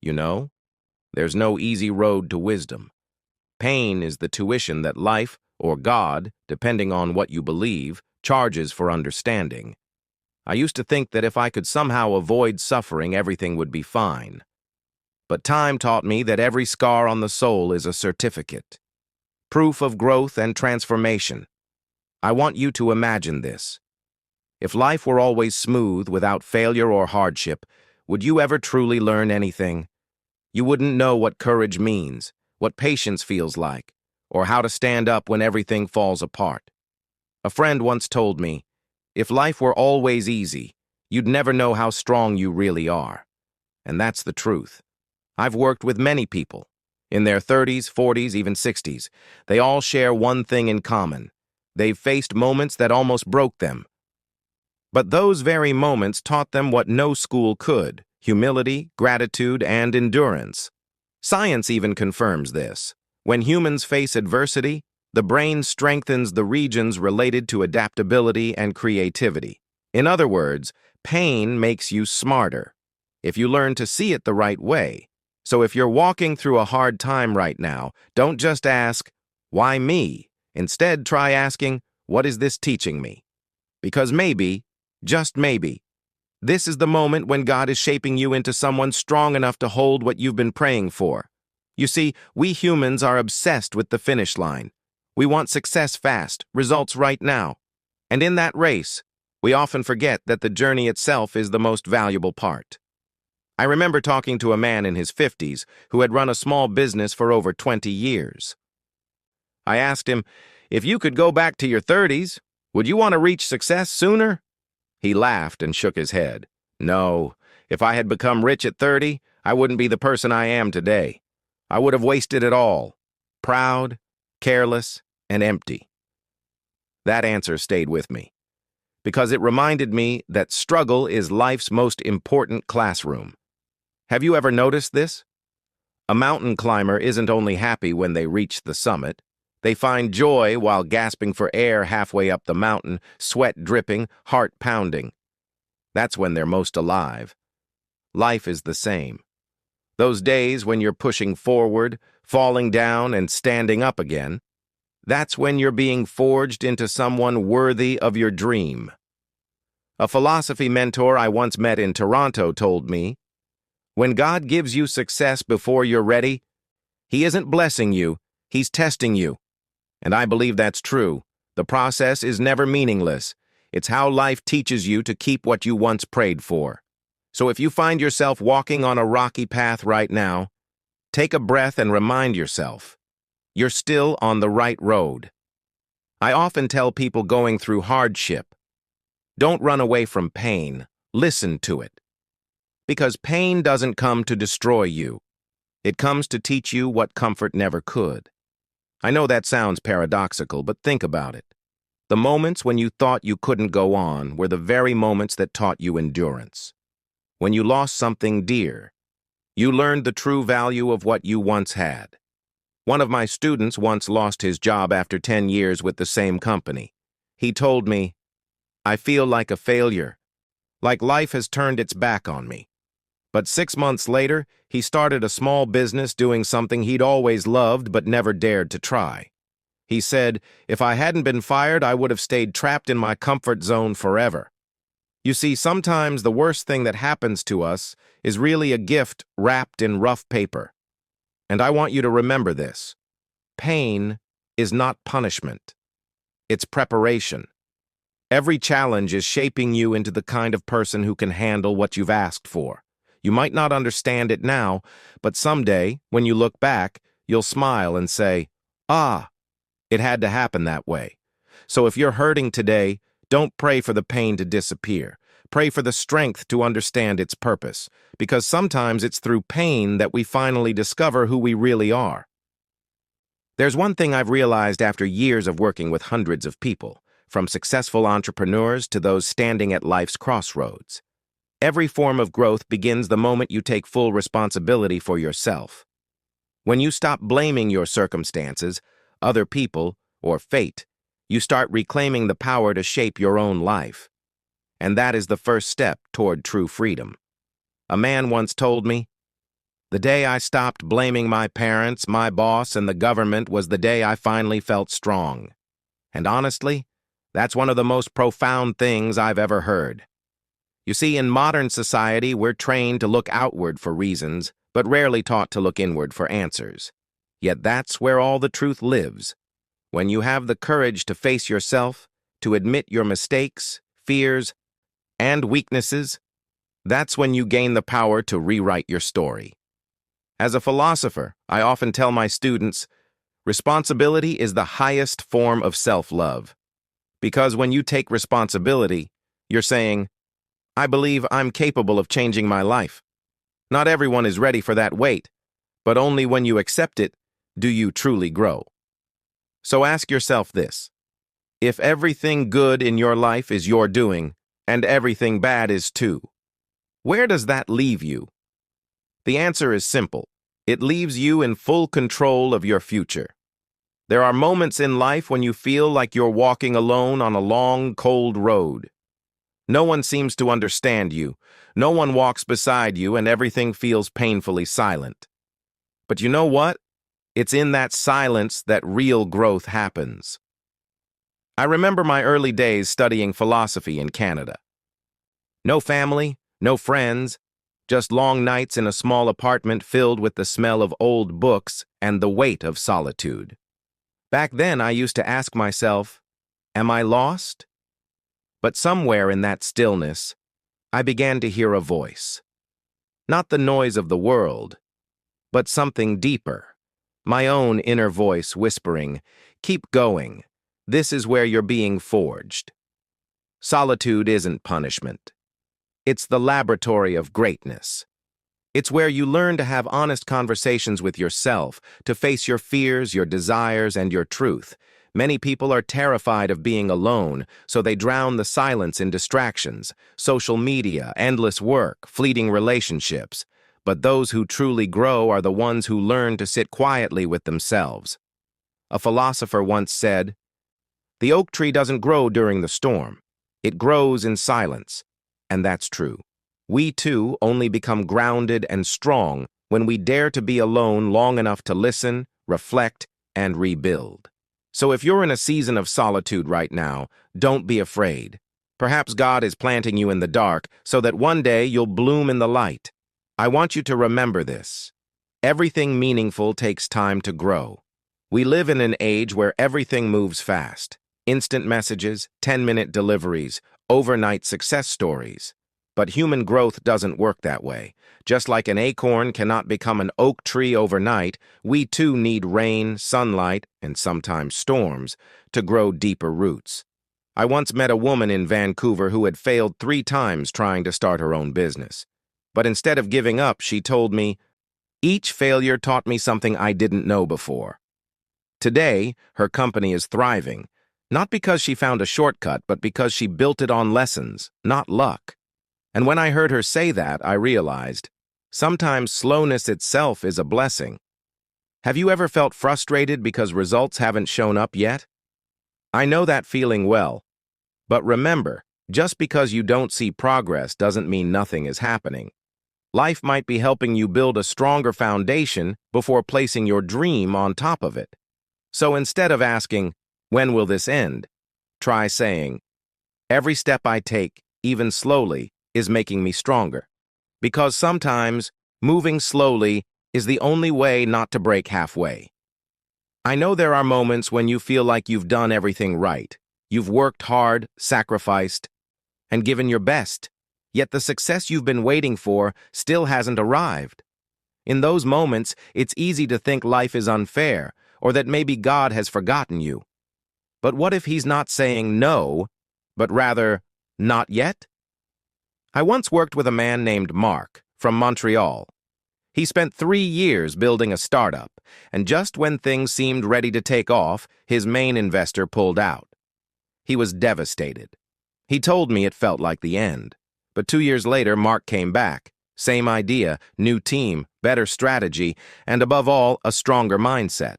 You know, there's no easy road to wisdom. Pain is the tuition that life, or God, depending on what you believe, charges for understanding. I used to think that if I could somehow avoid suffering, everything would be fine. But time taught me that every scar on the soul is a certificate, proof of growth and transformation. I want you to imagine this. If life were always smooth, without failure or hardship, would you ever truly learn anything? You wouldn't know what courage means, what patience feels like, or how to stand up when everything falls apart. A friend once told me, if life were always easy, you'd never know how strong you really are. And that's the truth. I've worked with many people. In their 30s, 40s, even 60s, they all share one thing in common. They've faced moments that almost broke them. But those very moments taught them what no school could: humility, gratitude, and endurance. Science even confirms this. When humans face adversity, the brain strengthens the regions related to adaptability and creativity. In other words, pain makes you smarter, if you learn to see it the right way. So if you're walking through a hard time right now, don't just ask, "Why me?" Instead, try asking, "What is this teaching me?" Because maybe, just maybe, this is the moment when God is shaping you into someone strong enough to hold what you've been praying for. You see, we humans are obsessed with the finish line. We want success fast, results right now. And in that race, we often forget that the journey itself is the most valuable part. I remember talking to a man in his 50s who had run a small business for over 20 years. I asked him, if you could go back to your 30s, would you want to reach success sooner? He laughed and shook his head. No, if I had become rich at 30, I wouldn't be the person I am today. I would have wasted it all. Proud, careless, and empty. That answer stayed with me, because it reminded me that struggle is life's most important classroom. Have you ever noticed this? A mountain climber isn't only happy when they reach the summit. They find joy while gasping for air halfway up the mountain, sweat dripping, heart pounding. That's when they're most alive. Life is the same. Those days when you're pushing forward, falling down, and standing up again, that's when you're being forged into someone worthy of your dream. A philosophy mentor I once met in Toronto told me, when God gives you success before you're ready, He isn't blessing you, He's testing you. And I believe that's true. The process is never meaningless. It's how life teaches you to keep what you once prayed for. So if you find yourself walking on a rocky path right now, take a breath and remind yourself, you're still on the right road. I often tell people going through hardship, don't run away from pain, listen to it. Because pain doesn't come to destroy you. It comes to teach you what comfort never could. I know that sounds paradoxical, but think about it. The moments when you thought you couldn't go on were the very moments that taught you endurance. When you lost something dear, you learned the true value of what you once had. One of my students once lost his job after 10 years with the same company. He told me, I feel like a failure, like life has turned its back on me. But 6 months later, he started a small business doing something he'd always loved but never dared to try. He said, if I hadn't been fired, I would have stayed trapped in my comfort zone forever. You see, sometimes the worst thing that happens to us is really a gift wrapped in rough paper. And I want you to remember this. Pain is not punishment. It's preparation. Every challenge is shaping you into the kind of person who can handle what you've asked for. You might not understand it now, but someday, when you look back, you'll smile and say, ah, it had to happen that way. So if you're hurting today, don't pray for the pain to disappear. Pray for the strength to understand its purpose, because sometimes it's through pain that we finally discover who we really are. There's one thing I've realized after years of working with hundreds of people, from successful entrepreneurs to those standing at life's crossroads. Every form of growth begins the moment you take full responsibility for yourself. When you stop blaming your circumstances, other people, or fate, you start reclaiming the power to shape your own life. And that is the first step toward true freedom. A man once told me, The day I stopped blaming my parents, my boss, and the government was the day I finally felt strong. And honestly, that's one of the most profound things I've ever heard. You see, in modern society, we're trained to look outward for reasons, but rarely taught to look inward for answers. Yet that's where all the truth lives. When you have the courage to face yourself, to admit your mistakes, fears, and weaknesses, that's when you gain the power to rewrite your story. As a philosopher, I often tell my students, responsibility is the highest form of self-love. Because when you take responsibility, you're saying, I believe I'm capable of changing my life. Not everyone is ready for that weight, but only when you accept it do you truly grow. So ask yourself this. If everything good in your life is your doing, and everything bad is too, where does that leave you? The answer is simple. It leaves you in full control of your future. There are moments in life when you feel like you're walking alone on a long, cold road. No one seems to understand you. No one walks beside you, and everything feels painfully silent. But you know what? It's in that silence that real growth happens. I remember my early days studying philosophy in Canada. No family, no friends, just long nights in a small apartment filled with the smell of old books and the weight of solitude. Back then, I used to ask myself, am I lost? But somewhere in that stillness, I began to hear a voice. Not the noise of the world, but something deeper. My own inner voice whispering, keep going. This is where you're being forged. Solitude isn't punishment. It's the laboratory of greatness. It's where you learn to have honest conversations with yourself, to face your fears, your desires, and your truth. Many people are terrified of being alone, so they drown the silence in distractions, social media, endless work, fleeting relationships. But those who truly grow are the ones who learn to sit quietly with themselves. A philosopher once said, "The oak tree doesn't grow during the storm. It grows in silence." And that's true. We too only become grounded and strong when we dare to be alone long enough to listen, reflect, and rebuild. So if you're in a season of solitude right now, don't be afraid. Perhaps God is planting you in the dark so that one day you'll bloom in the light. I want you to remember this. Everything meaningful takes time to grow. We live in an age where everything moves fast. Instant messages, 10-minute deliveries, overnight success stories. But human growth doesn't work that way. Just like an acorn cannot become an oak tree overnight, we too need rain, sunlight, and sometimes storms to grow deeper roots. I once met a woman in Vancouver who had failed 3 times trying to start her own business. But instead of giving up, she told me, each failure taught me something I didn't know before. Today, her company is thriving, not because she found a shortcut, but because she built it on lessons, not luck. And when I heard her say that, I realized, sometimes slowness itself is a blessing. Have you ever felt frustrated because results haven't shown up yet? I know that feeling well. But remember, just because you don't see progress doesn't mean nothing is happening. Life might be helping you build a stronger foundation before placing your dream on top of it. So instead of asking, when will this end? Try saying, every step I take, even slowly, is making me stronger. Because sometimes, moving slowly is the only way not to break halfway. I know there are moments when you feel like you've done everything right. You've worked hard, sacrificed, and given your best, yet the success you've been waiting for still hasn't arrived. In those moments, it's easy to think life is unfair, or that maybe God has forgotten you. But what if He's not saying no, but rather, not yet? I once worked with a man named Mark from Montreal. He spent 3 years building a startup, and just when things seemed ready to take off, his main investor pulled out. He was devastated. He told me it felt like the end. But 2 years later, Mark came back. Same idea, new team, better strategy, and above all, a stronger mindset.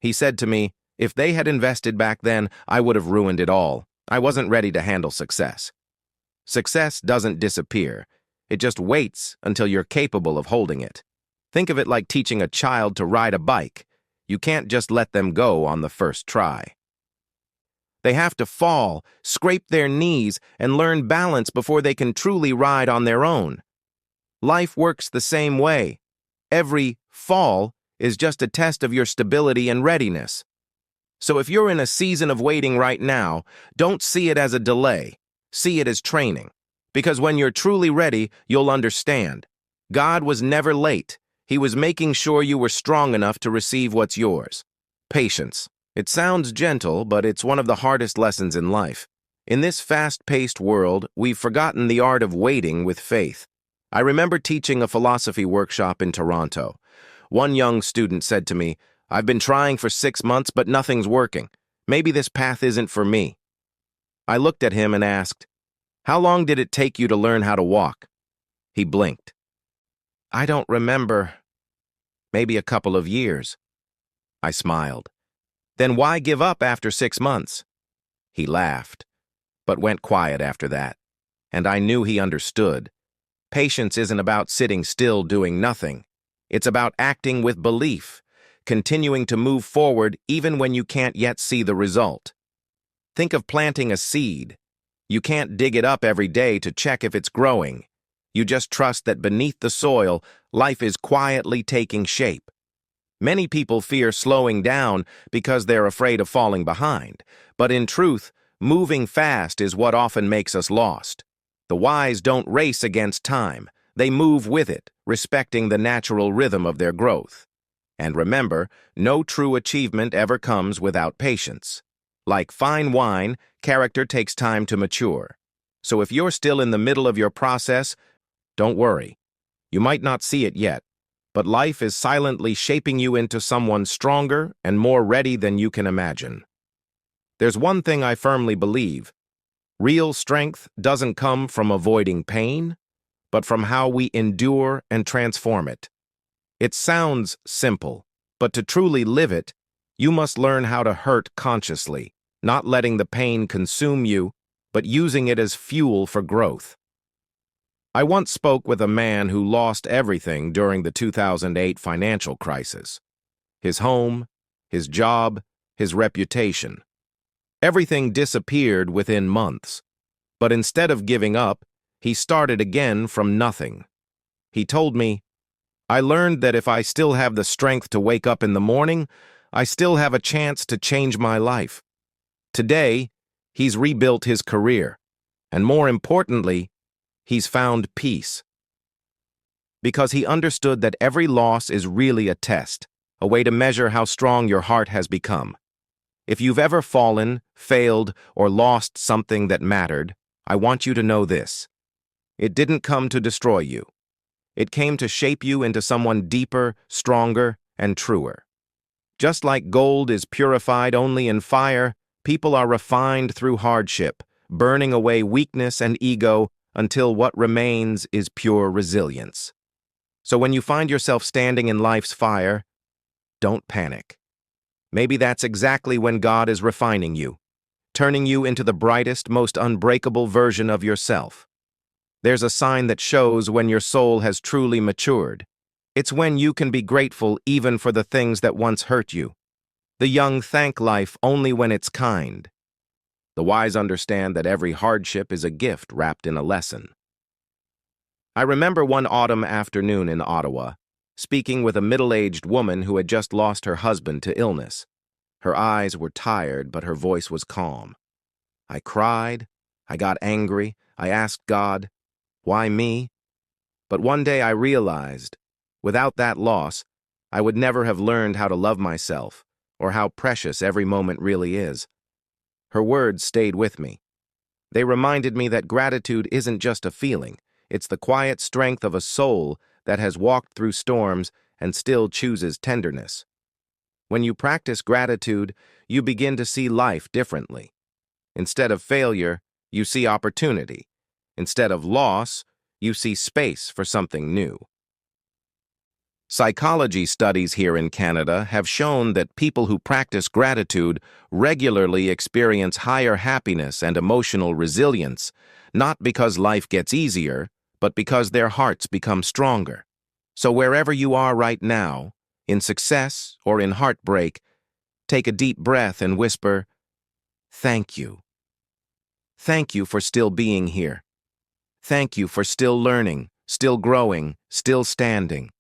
He said to me, if they had invested back then, I would have ruined it all. I wasn't ready to handle success. Success doesn't disappear. It just waits until you're capable of holding it. Think of it like teaching a child to ride a bike. You can't just let them go on the first try. They have to fall, scrape their knees, and learn balance before they can truly ride on their own. Life works the same way. Every fall is just a test of your stability and readiness. So if you're in a season of waiting right now, don't see it as a delay. See it as training. Because when you're truly ready, you'll understand. God was never late. He was making sure you were strong enough to receive what's yours. Patience. It sounds gentle, but it's one of the hardest lessons in life. In this fast-paced world, we've forgotten the art of waiting with faith. I remember teaching a philosophy workshop in Toronto. One young student said to me, "I've been trying for 6 months, but nothing's working. Maybe this path isn't for me." I looked at him and asked, "How long did it take you to learn how to walk?" He blinked. "I don't remember. Maybe a couple of years." I smiled. "Then why give up after 6 months?" He laughed, but went quiet after that, and I knew he understood. Patience isn't about sitting still doing nothing. It's about acting with belief, continuing to move forward even when you can't yet see the result. Think of planting a seed. You can't dig it up every day to check if it's growing. You just trust that beneath the soil, life is quietly taking shape. Many people fear slowing down because they're afraid of falling behind. But in truth, moving fast is what often makes us lost. The wise don't race against time. They move with it, respecting the natural rhythm of their growth. And remember, no true achievement ever comes without patience. Like fine wine, character takes time to mature. So if you're still in the middle of your process, don't worry. You might not see it yet, but life is silently shaping you into someone stronger and more ready than you can imagine. There's one thing I firmly believe. Real strength doesn't come from avoiding pain, but from how we endure and transform it. It sounds simple, but to truly live it, you must learn how to hurt consciously, not letting the pain consume you, but using it as fuel for growth. I once spoke with a man who lost everything during the 2008 financial crisis. His home, his job, his reputation. Everything disappeared within months. But instead of giving up, he started again from nothing. He told me, "I learned that if I still have the strength to wake up in the morning, I still have a chance to change my life." Today, he's rebuilt his career, and more importantly, he's found peace. Because he understood that every loss is really a test, a way to measure how strong your heart has become. If you've ever fallen, failed, or lost something that mattered, I want you to know this. It didn't come to destroy you. It came to shape you into someone deeper, stronger, and truer. Just like gold is purified only in fire, people are refined through hardship, burning away weakness and ego until what remains is pure resilience. So when you find yourself standing in life's fire, don't panic. Maybe that's exactly when God is refining you, turning you into the brightest, most unbreakable version of yourself. There's a sign that shows when your soul has truly matured. It's when you can be grateful even for the things that once hurt you. The young thank life only when it's kind. The wise understand that every hardship is a gift wrapped in a lesson. I remember one autumn afternoon in Ottawa, speaking with a middle-aged woman who had just lost her husband to illness. Her eyes were tired, but her voice was calm. I cried, I got angry, I asked God, "Why me?" But one day I realized, without that loss, I would never have learned how to love myself, or how precious every moment really is. Her words stayed with me. They reminded me that gratitude isn't just a feeling, it's the quiet strength of a soul that has walked through storms and still chooses tenderness. When you practice gratitude, you begin to see life differently. Instead of failure, you see opportunity. Instead of loss, you see space for something new. Psychology studies here in Canada have shown that people who practice gratitude regularly experience higher happiness and emotional resilience, not because life gets easier, but because their hearts become stronger. So wherever you are right now, in success or in heartbreak, take a deep breath and whisper, "Thank you. Thank you for still being here. Thank you for still learning, still growing, still standing."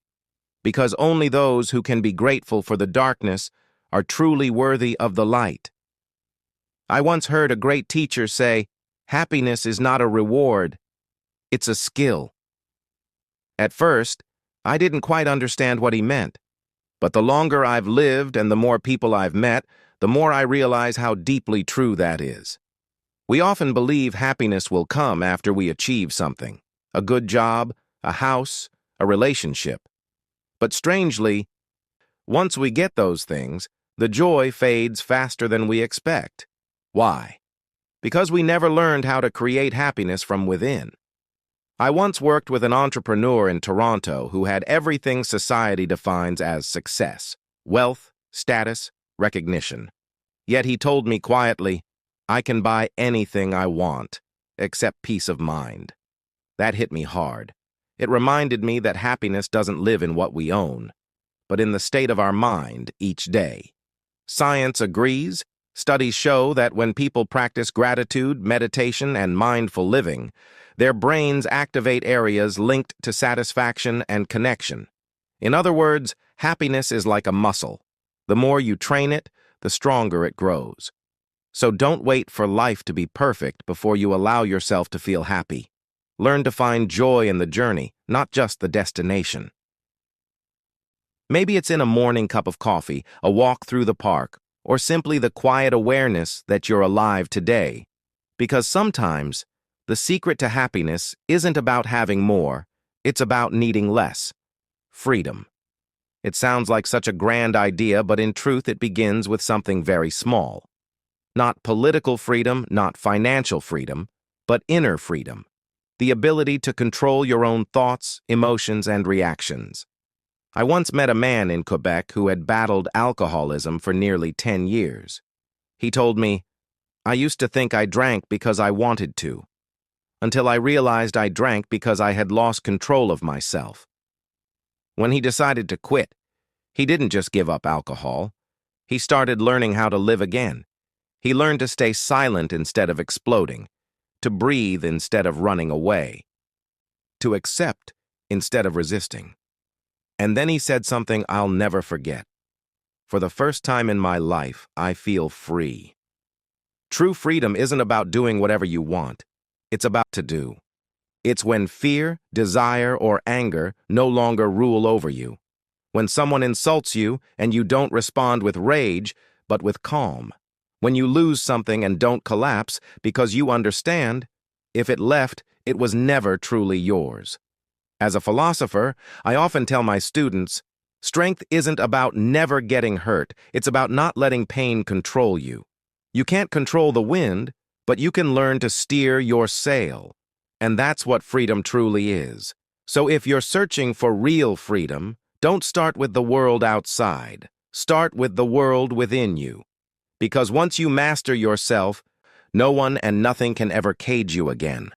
Because only those who can be grateful for the darkness are truly worthy of the light. I once heard a great teacher say, "Happiness is not a reward, it's a skill." At first, I didn't quite understand what he meant, but the longer I've lived and the more people I've met, the more I realize how deeply true that is. We often believe happiness will come after we achieve something, a good job, a house, a relationship. But strangely, once we get those things, the joy fades faster than we expect. Why? Because we never learned how to create happiness from within. I once worked with an entrepreneur in Toronto who had everything society defines as success: wealth, status, recognition. Yet he told me quietly, "I can buy anything I want, except peace of mind." That hit me hard. It reminded me that happiness doesn't live in what we own, but in the state of our mind each day. Science agrees. Studies show that when people practice gratitude, meditation, and mindful living, their brains activate areas linked to satisfaction and connection. In other words, happiness is like a muscle. The more you train it, the stronger it grows. So don't wait for life to be perfect before you allow yourself to feel happy. Learn to find joy in the journey, not just the destination. Maybe it's in a morning cup of coffee, a walk through the park, or simply the quiet awareness that you're alive today. Because sometimes, the secret to happiness isn't about having more, it's about needing less. Freedom. It sounds like such a grand idea, but in truth it begins with something very small. Not political freedom, not financial freedom, but inner freedom. The ability to control your own thoughts, emotions, and reactions. I once met a man in Quebec who had battled alcoholism for nearly 10 years. He told me, "I used to think I drank because I wanted to, until I realized I drank because I had lost control of myself." When he decided to quit, he didn't just give up alcohol. He started learning how to live again. He learned to stay silent instead of exploding, to breathe instead of running away, to accept instead of resisting. And then he said something I'll never forget. "For the first time in my life, I feel free." True freedom isn't about doing whatever you want. It's about to do. It's when fear, desire, or anger no longer rule over you. When someone insults you and you don't respond with rage, but with calm. When you lose something and don't collapse because you understand, if it left, it was never truly yours. As a philosopher, I often tell my students, strength isn't about never getting hurt, it's about not letting pain control you. You can't control the wind, but you can learn to steer your sail. And that's what freedom truly is. So if you're searching for real freedom, don't start with the world outside. Start with the world within you. Because once you master yourself, no one and nothing can ever cage you again.